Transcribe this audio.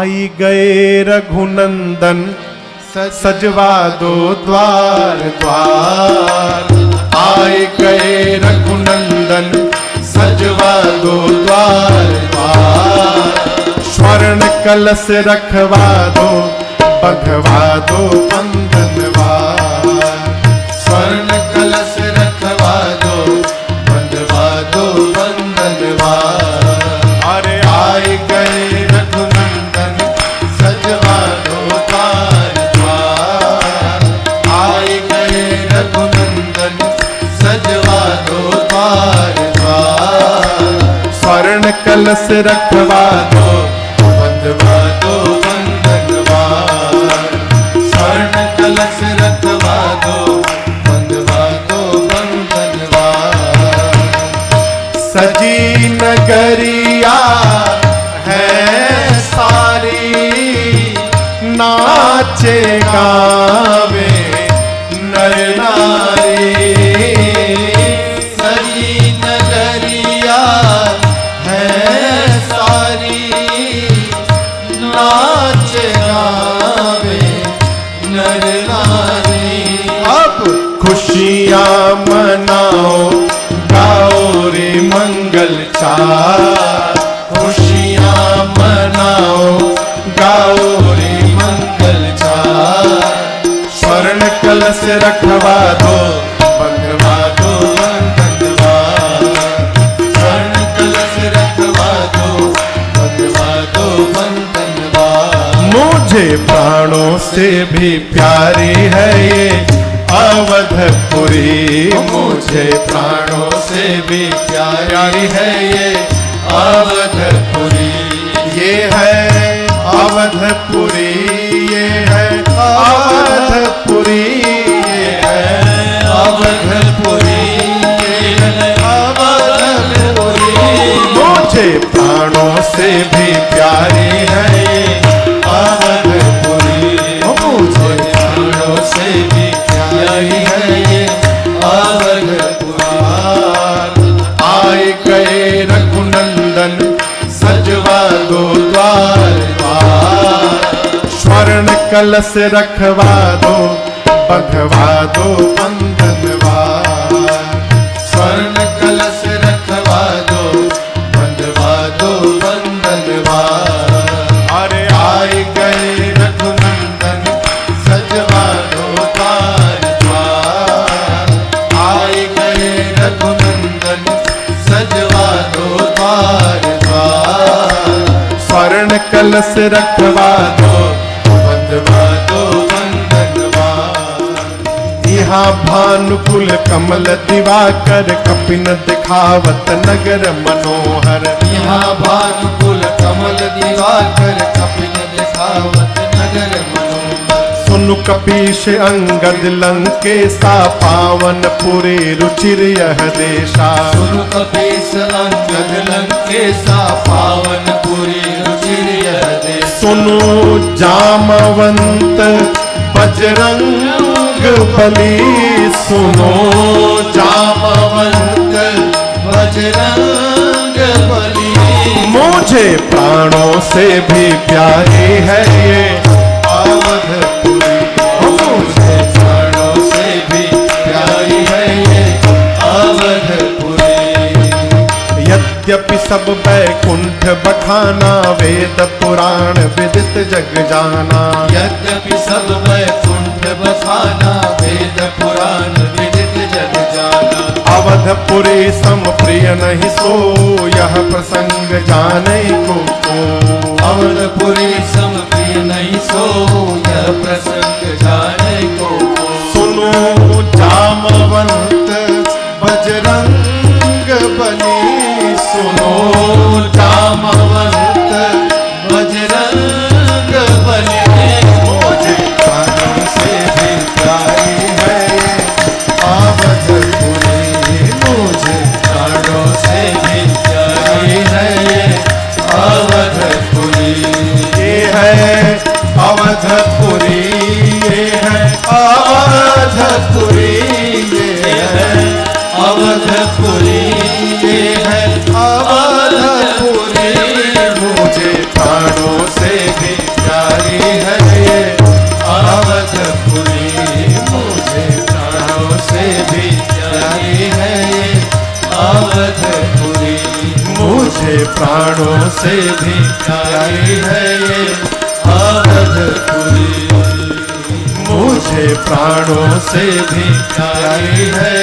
आई गए रघुनंदन सजवा दो द्वार द्वार। आए गए रघुनंदन सजवा दो द्वार द्वार। स्वर्ण कलश रखवा दो बंधवा दो बंधनवार। स्वर्ण कलश रखवा दो बंधवा दो बंधनवार। अरे आए गए रघुनंदन सजवा दो द्वार द्वार। आए गए रघुनंदन सजवा दो द्वार द्वार। स्वर्ण कलश रखवा दो बंधवा दो बंधनवार। स्वर्ण कलश रखवा दो बंधवा दो बंधनवार। सजी नगरिया है सारी नाचे गावे नर नारी। सजी नगरिया है सारी नाचे गावे नर नारी। अब खुशियां मनाओ गाओ रे मंगल चार। खुशियां मनाओ गाओ रे मंगल चार। स्वर्ण कलश रखवा दो बंधवा दो बंधनवार। स्वर्ण कलश रखवा दो बंधवा दो बंधनवार। मुझे प्राणों से भी प्यारी है ये अवधपुरी। मुझे प्राणों से भी प्यारी है ये अवधपुरी। ये है अवधपुरी ये है अवधपुरी। ये है अवधपुरी ये है अवधपुरी। मुझे प्राणों से भी प्यारी है ये अवधपुरी। मुझे प्राणों से भी प्यारी है ये अवधपुरी। आए गए रघुनंदन सजवा दो द्वार द्वार। स्वर्ण कलश रखवा दो बंधवा दो बंधनवार। स्वर्ण कलश रखवा दो बंधवा दो बंधनवार। अरे आए गए रघुनंदन सजवा दो द्वार द्वार। आए गए रघुनंदन सजवा दो द्वार द्वार। स्वर्ण कलश रखवा दो बंधवा दो बंधनवार। यहाँ भानुकुल कमल दिवाकर कपिन दिखावत नगर मनोहर। यहाँ भानुकुल कमल दिवाकर कपिन दिखावत नगर मनोहर। सुनु कपीश अंगद लंकेशा पावन पुरी रुचिर यह देशा। सुनु कपीश अंगद लंकेशा पावन पुरी रुचिर यह देशा। सुनु जामवंत बजरंग बली। सुनो जामवंत बजरंग बली। मुझे प्राणों से भी प्यारी है ये अवधपुरी। मुझे प्राणों से भी प्यारी है ये अवधपुरी। यद्यपि सब बैकुंठ बखाना वेद पुराण विदित जग जाना। यद्यपि सब बैकुंठ बखाना वेद पुराण विदित जग जाना। अवधपुरी सम प्रिय नहीं सो यह प्रसंग जाने को। अवधपुरी सम प्रिय नहीं सो यह प्रसंग जाने को। सुनो जामवंत बजरंग बली। सुनो जामवंत बजरंग बली। मुझे प्राणों से भी प्यारी है अवधपुरी। मुझे प्राणों से भी प्यारी है अवधपुरी। ये है अवधपुरी प्राणों से भी प्यारी है ये अवधपुरी। मुझे प्राणों से भी प्यारी है